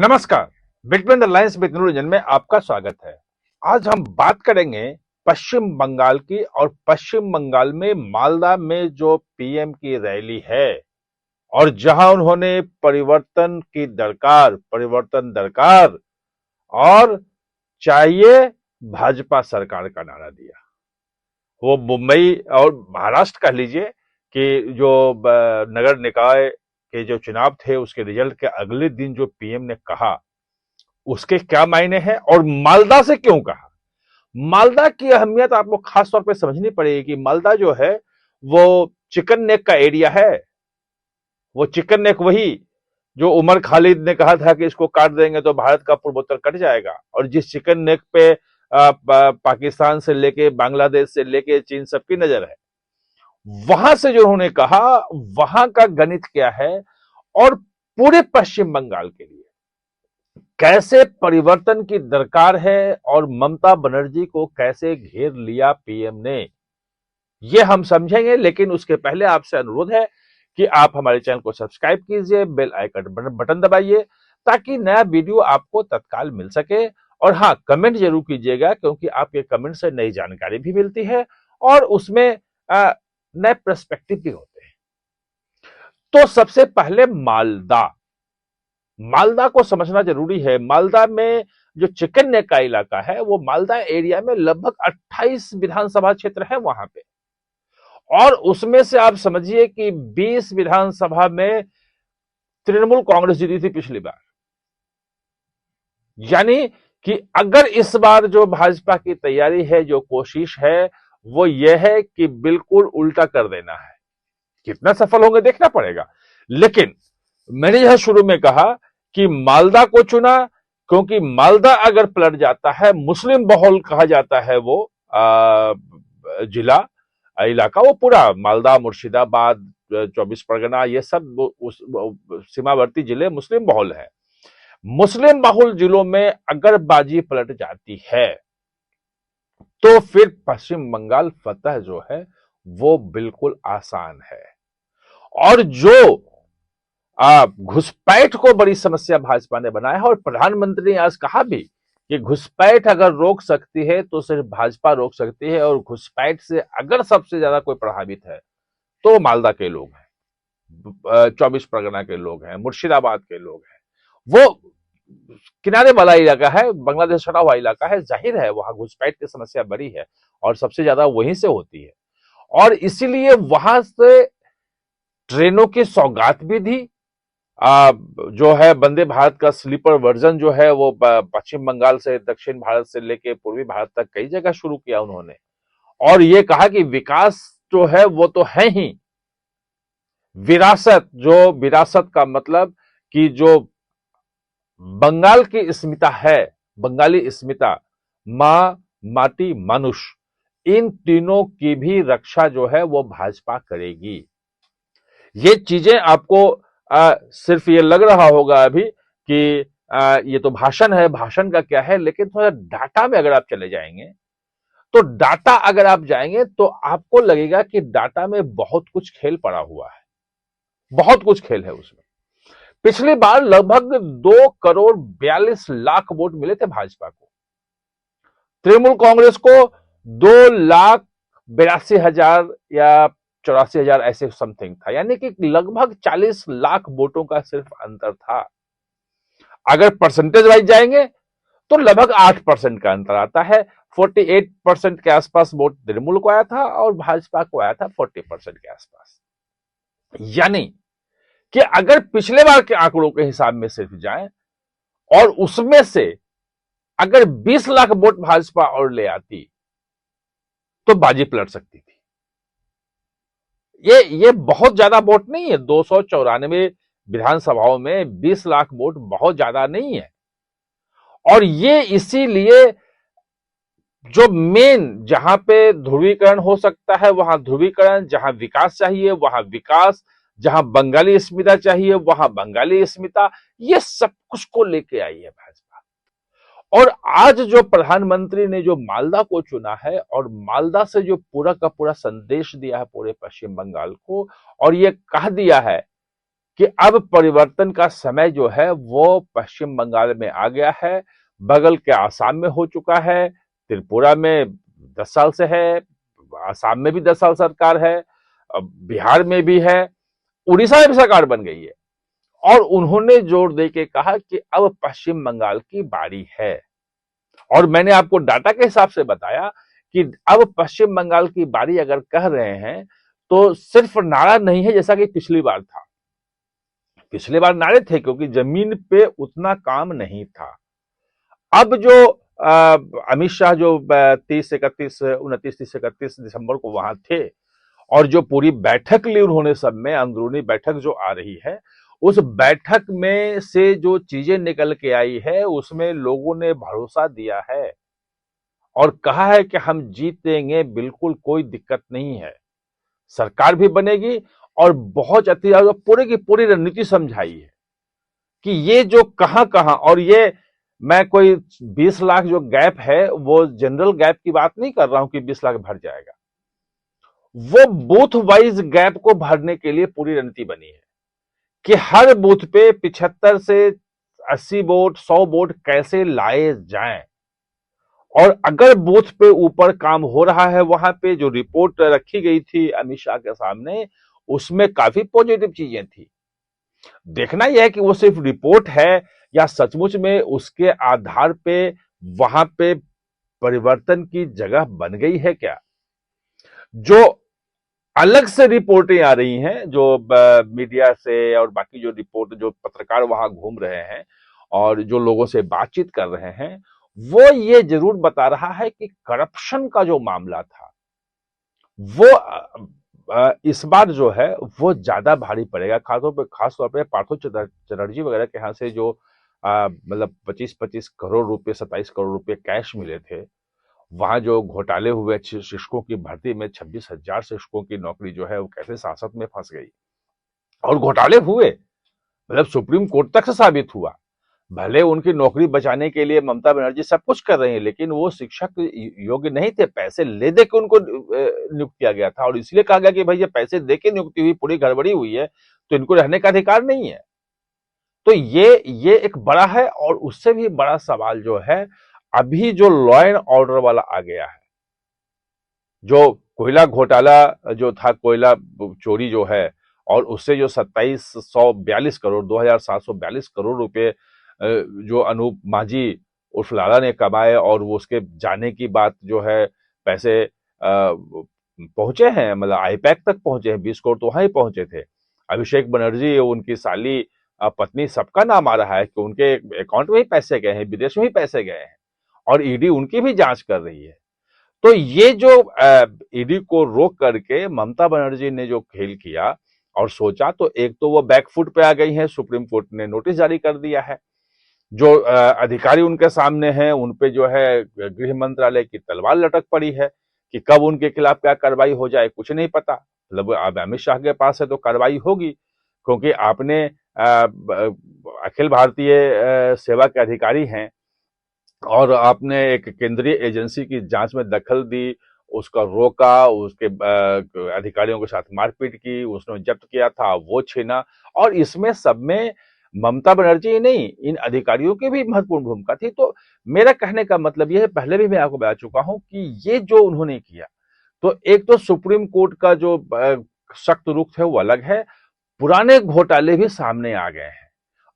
नमस्कार। Between the lines with नुरुजन में आपका स्वागत है। आज हम बात करेंगे पश्चिम बंगाल की, और पश्चिम बंगाल में मालदा में जो पीएम की रैली है और जहां उन्होंने परिवर्तन दरकार और चाहिए भाजपा सरकार का नारा दिया। वो मुंबई और महाराष्ट्र कह लीजिए कि जो नगर निकाय के जो चुनाव थे उसके रिजल्ट के अगले दिन जो पीएम ने कहा उसके क्या मायने हैं, और मालदा से क्यों कहा। मालदा की अहमियत आपको खास तौर पे समझनी पड़ेगी कि मालदा जो है वो चिकन नेक का एरिया है। वो चिकन नेक वही जो उमर खालिद ने कहा था कि इसको काट देंगे तो भारत का पूर्वोत्तर कट जाएगा, और जिस चिकन नेक पे पाकिस्तान से लेके बांग्लादेश से लेके चीन सबकी नजर है, वहां से जो उन्होंने कहा वहां का गणित क्या है और पूरे पश्चिम बंगाल के लिए कैसे परिवर्तन की दरकार है और ममता बनर्जी को कैसे घेर लिया पीएम ने, यह हम समझेंगे। लेकिन उसके पहले आपसे अनुरोध है कि आप हमारे चैनल को सब्सक्राइब कीजिए, बेल आइकन बटन दबाइए ताकि नया वीडियो आपको तत्काल मिल सके। और हाँ, कमेंट जरूर कीजिएगा क्योंकि आपके कमेंट से नई जानकारी भी मिलती है और उसमें नए पर्सपेक्टिव भी होते हैं। तो सबसे पहले मालदा को समझना जरूरी है। मालदा में जो चिकन नेक का इलाका है वो मालदा एरिया में लगभग 28 विधानसभा क्षेत्र है वहां पे, और उसमें से आप समझिए कि 20 विधानसभा में तृणमूल कांग्रेस जीती थी पिछली बार। यानी कि अगर इस बार जो भाजपा की तैयारी है, जो कोशिश है, वो यह है कि बिल्कुल उल्टा कर देना है। कितना सफल होंगे देखना पड़ेगा। लेकिन मैंने यह शुरू में कहा कि मालदा को चुना क्योंकि मालदा अगर पलट जाता है, मुस्लिम बहुल कहा जाता है वो जिला इलाका, वो पूरा मालदा, मुर्शिदाबाद, 24 परगना, ये सब उस सीमावर्ती जिले मुस्लिम बहुल है। मुस्लिम बहुल जिलों में अगर बाजी पलट जाती है तो फिर पश्चिम बंगाल फतह जो है वो बिल्कुल आसान है। और जो घुसपैठ को बड़ी समस्या भाजपा ने बनाया है, और प्रधानमंत्री ने आज कहा भी कि घुसपैठ अगर रोक सकती है तो सिर्फ भाजपा रोक सकती है, और घुसपैठ से अगर सबसे ज्यादा कोई प्रभावित है तो मालदा के लोग हैं, 24 परगना के लोग हैं, मुर्शिदाबाद के लोग हैं। वो किनारे वाला इलाका है, बांग्लादेश सटा हुआ इलाका है, जाहिर है वहां घुसपैठ की समस्या बड़ी है और सबसे ज्यादा वहीं से होती है। और इसीलिए वहां से ट्रेनों की सौगात भी दी। जो है वंदे भारत का स्लीपर वर्जन जो है वो पश्चिम बंगाल से दक्षिण भारत से लेके पूर्वी भारत तक कई जगह शुरू किया उन्होंने, और ये कहा कि विकास जो है वो तो है ही, विरासत का मतलब कि जो बंगाल की अस्मिता है, बंगाली अस्मिता, मां, माटी, मनुष्य, इन तीनों की भी रक्षा जो है वो भाजपा करेगी। ये चीजें आपको सिर्फ ये लग रहा होगा अभी कि ये तो भाषण है, भाषण का क्या है, लेकिन थोड़ा डाटा में अगर आप चले जाएंगे तो डाटा अगर आप जाएंगे तो आपको लगेगा कि डाटा में बहुत कुछ खेल पड़ा हुआ है, बहुत कुछ खेल है उसमें। पिछली बार लगभग 2,42,00,000 वोट मिले थे भाजपा को, तृणमूल कांग्रेस को 2,82,000 या 84,000 ऐसे समथिंग था, यानी कि लगभग 40 लाख वोटों का सिर्फ अंतर था। अगर परसेंटेज वाइज जाएंगे तो लगभग 8% का अंतर आता है। 48% के आसपास वोट तृणमूल को आया था और भाजपा को आया था 40% के आसपास। यानी कि अगर पिछले बार के आंकड़ों के हिसाब में सिर्फ जाएं और उसमें से अगर 20 लाख वोट भाजपा और ले आती तो बाजी पलट सकती थी। ये बहुत ज्यादा वोट नहीं है, 294 विधानसभाओं में 20 लाख वोट बहुत ज्यादा नहीं है। और ये इसीलिए जो मेन जहां पे ध्रुवीकरण हो सकता है वहां ध्रुवीकरण, जहां विकास चाहिए वहां विकास, जहां बंगाली अस्मिता चाहिए वहां बंगाली अस्मिता, ये सब कुछ को लेके आई है भाजपा। और आज जो प्रधानमंत्री ने जो मालदा को चुना है और मालदा से जो पूरा का पूरा संदेश दिया है पूरे पश्चिम बंगाल को, और ये कह दिया है कि अब परिवर्तन का समय जो है वो पश्चिम बंगाल में आ गया है, बगल के आसाम में हो चुका है, त्रिपुरा में 10 साल से है, आसाम में भी 10 साल सरकार है, बिहार में भी है, उड़ीसा में भी सरकार बन गई है। और उन्होंने जोर दे के कहा कि अब पश्चिम बंगाल की बारी है। और मैंने आपको डाटा के हिसाब से बताया कि अब पश्चिम बंगाल की बारी अगर कह रहे हैं तो सिर्फ नारा नहीं है जैसा कि पिछली बार था। पिछले बार नारे थे क्योंकि जमीन पे उतना काम नहीं था। अब जो अमित शाह जो 30 31 29 30 31 दिसंबर को वहां थे और जो पूरी बैठक ली उन्होंने, सब में अंदरूनी बैठक जो आ रही है, उस बैठक में से जो चीजें निकल के आई है उसमें लोगों ने भरोसा दिया है और कहा है कि हम जीतेंगे, बिल्कुल कोई दिक्कत नहीं है, सरकार भी बनेगी। और बहुत अच्छी पूरी की पूरी रणनीति समझाई है कि ये जो कहां कहां, और ये मैं कोई 20 लाख जो गैप है वो जनरल गैप की बात नहीं कर रहा हूं कि 20 लाख भर जाएगा, वो बूथ वाइज गैप को भरने के लिए पूरी रणनीति बनी है कि हर बूथ पे 75 से 80 वोट 100 वोट कैसे लाए जाएं। और अगर बूथ पे ऊपर काम हो रहा है, वहां पे जो रिपोर्ट रखी गई थी अमित शाह के सामने, उसमें काफी पॉजिटिव चीजें थी। देखना यह है कि वो सिर्फ रिपोर्ट है या सचमुच में उसके आधार पे वहां पे परिवर्तन की जगह बन गई है क्या। जो अलग से रिपोर्टें आ रही हैं, जो मीडिया से और बाकी जो रिपोर्ट, जो पत्रकार वहां घूम रहे हैं और जो लोगों से बातचीत कर रहे हैं, वो ये जरूर बता रहा है कि करप्शन का जो मामला था वो इस बार जो है वो ज्यादा भारी पड़ेगा। खासतौर पे पार्थो चटर्जी वगैरह के यहाँ से जो मतलब 25-25 करोड़ रुपए 27 करोड़ रुपए कैश मिले थे, वहां जो घोटाले हुए शिक्षकों की भर्ती में 26,000 शिक्षकों की नौकरी जो है वो कैसे सांसद में फंस गई और घोटाले हुए, मतलब सुप्रीम कोर्ट तक से साबित हुआ। भले उनकी नौकरी बचाने के लिए ममता बनर्जी सब कुछ कर रही है, लेकिन वो शिक्षक योग्य नहीं थे, पैसे ले दे के उनको नियुक्त किया गया था और इसलिए कहा गया कि भाई ये पैसे दे के नियुक्ति हुई, पूरी गड़बड़ी हुई है तो इनको रहने का अधिकार नहीं है। तो ये एक बड़ा है। और उससे भी बड़ा सवाल जो है, अभी जो लॉ एंड ऑर्डर वाला आ गया है, जो कोयला घोटाला जो था, कोयला चोरी जो है, और उससे जो 2742 करोड़ 2742 करोड़ रुपए जो अनूप माझी उर्फ लाला ने कमाए और वो उसके जाने की बात जो है, पैसे पहुंचे हैं, मतलब आईपैक तक पहुंचे हैं, 20 करोड़ तो वहां ही पहुंचे थे। अभिषेक बनर्जी, उनकी साली, पत्नी, सबका नाम आ रहा है कि उनके अकाउंट में ही पैसे गए हैं, विदेश में ही पैसे गए हैं और ईडी उनकी भी जांच कर रही है। तो ये जो ईडी को रोक करके ममता बनर्जी ने जो खेल किया और सोचा, तो एक तो वो बैकफुट पे आ गई है, सुप्रीम कोर्ट ने नोटिस जारी कर दिया है, जो अधिकारी उनके सामने हैं उन पे जो है गृह मंत्रालय की तलवार लटक पड़ी है कि कब उनके खिलाफ क्या कार्रवाई हो जाए कुछ नहीं पता। मतलब अब अमित शाह के पास है तो कार्रवाई होगी, क्योंकि आपने अखिल भारतीय सेवा के अधिकारी हैं और आपने एक केंद्रीय एजेंसी की जांच में दखल दी, उसका रोका, उसके अधिकारियों के साथ मारपीट की, उसने जब्त किया था वो छीना। और इसमें सब में ममता बनर्जी नहीं, इन अधिकारियों की भी महत्वपूर्ण भूमिका थी। तो मेरा कहने का मतलब यह है, पहले भी मैं आपको बता चुका हूं कि ये जो उन्होंने किया, तो एक तो सुप्रीम कोर्ट का जो सख्त रुख है वो अलग है, पुराने घोटाले भी सामने आ गए हैं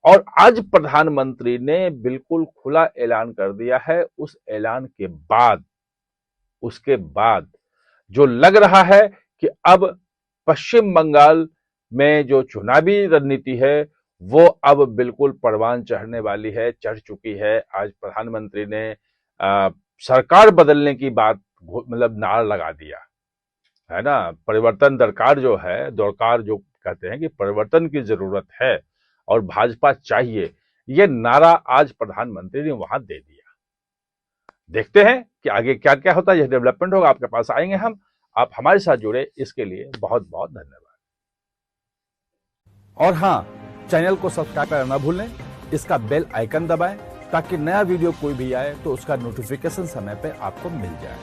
और आज प्रधानमंत्री ने बिल्कुल खुला ऐलान कर दिया है। उस ऐलान के बाद, उसके बाद जो लग रहा है कि अब पश्चिम बंगाल में जो चुनावी रणनीति है वो अब बिल्कुल परवान चढ़ने वाली है, चढ़ चुकी है। आज प्रधानमंत्री ने सरकार बदलने की बात, मतलब नारा लगा दिया है ना, परिवर्तन दरकार जो है, दरकार जो कहते हैं कि परिवर्तन की जरूरत है और भाजपा चाहिए, ये नारा आज प्रधानमंत्री ने वहां दे दिया। देखते हैं कि आगे क्या क्या होता है, यह डेवलपमेंट होगा, आपके पास आएंगे हम। आप हमारे साथ जुड़े, इसके लिए बहुत बहुत धन्यवाद। और हाँ, चैनल को सब्सक्राइब करना ना भूलें, इसका बेल आइकन दबाएं ताकि नया वीडियो कोई भी आए तो उसका नोटिफिकेशन समय पे आपको मिल जाए।